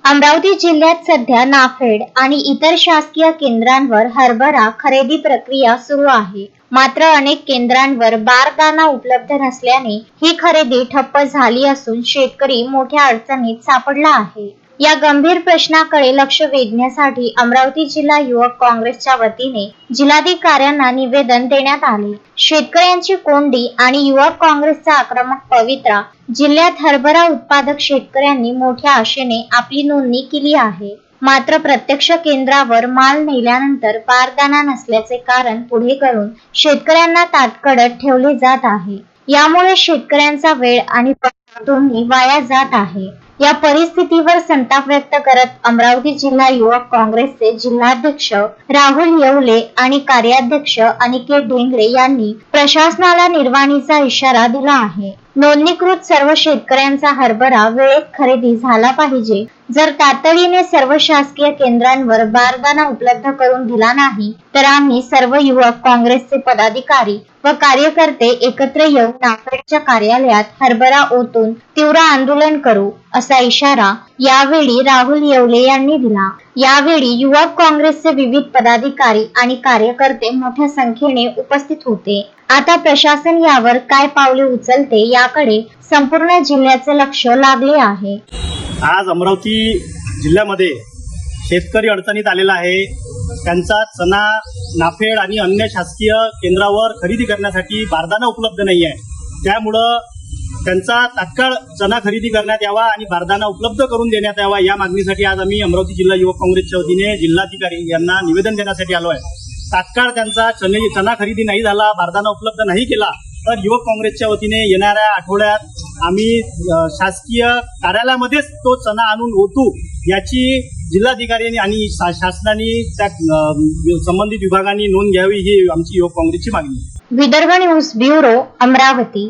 अमरावती जिल्ह्यात सध्या नाफेड आणि इतर शासकीय केंद्रांवर हरभरा खरेदी प्रक्रिया सुरू आहे. मात्र अनेक केंद्रांवर बारदाना उपलब्ध नसल्याने ही खरेदी ठप्प झाली असून शेतकरी मोठ्या अडचणीत सापडला आहे. या गंभीर प्रश्नाकडे लक्ष वेधण्यासाठी अमरावती जिल्हा युवक काँग्रेसच्या वतीने जिल्हाधिकाऱ्यांना निवेदन देण्यात आले. शेतकऱ्यांची कोंडी आणि युवक काँग्रेसचा आक्रमक पवित्रा. जिल्ह्यात हरभरा उत्पादक शेतकऱ्यांनी मोठ्या आशेने आपली नोंदणी केली आहे. मात्र प्रत्यक्ष केंद्रावर माल नेल्यानंतर बारदाना नसल्याचे कारण पुढे करून शेतकऱ्यांना ताटकळत ठेवले जात आहे. यामुळे शेतकऱ्यांचा वेळ आणि पैसा दोन्ही वाया जात आहे. या परिस्थितीवर संताप व्यक्त करत अमरावती जिल्हा युवक काँग्रेसचे जिल्हाध्यक्ष राहुल येवले आणि कार्याध्यक्ष अनिकेत ढेंगळे यांनी प्रशासनाला निर्वाणीचा इशारा दिला आहे. नोंदणीकृत सर्व शेतकऱ्यांचा हरभरा वेळेत खरेदी झाला पाहिजे. जर तातडीने सर्व शासकीय केंद्रांवर बारदाना उपलब्ध करून दिला नाही तर आम्ही सर्व युवक काँग्रेसचे पदाधिकारी व कार्यकर्ते एकत्र येऊन नाफेडच्या कार्यालयात हरभरा ओतून तीव्र आंदोलन करू, असा इशारा यावेळी राहुल येवले यांनी दिला. यावेळी युवक काँग्रेसचे विविध पदाधिकारी आणि कार्यकर्ते मोठ्या संख्येने उपस्थित होते. आता प्रशासन यावर काय पावले उचलते याकडे संपूर्ण जिल्ह्याचे लक्ष लागले आहे. आज अमरावती जिल्ह्यामध्ये शेतकरी अडचणीत आलेला आहे. त्यांचा चणा नाफेड आणि अन्य शासकीय केंद्रावर खरेदी करण्यासाठी बारदाना उपलब्ध नाही आहे. त्यामुळं त्यांचा तात्काळ चणा खरेदी करण्यात यावा आणि बारदाना उपलब्ध करून देण्यात यावा, या मागणीसाठी आज आम्ही अमरावती जिल्हा युवक काँग्रेसच्या वतीने जिल्हाधिकारी यांना निवेदन देण्यासाठी आलो आहे. तात्काळ त्यांचा चणा खरेदी नाही झाला, बारदाना उपलब्ध नाही केला तर युवक काँग्रेसच्या वतीने येणाऱ्या आठवड्यात आम्ही शासकीय कार्यालयामध्येच तो चणा आणून ओतू, याची जिल्हाधिकाऱ्यांनी आणि शासनाने त्या संबंधित विभागांनी नोंद घ्यावी, ही आमची युवक काँग्रेसची मागणी आहे. Vidarbha news bureau, Amravati.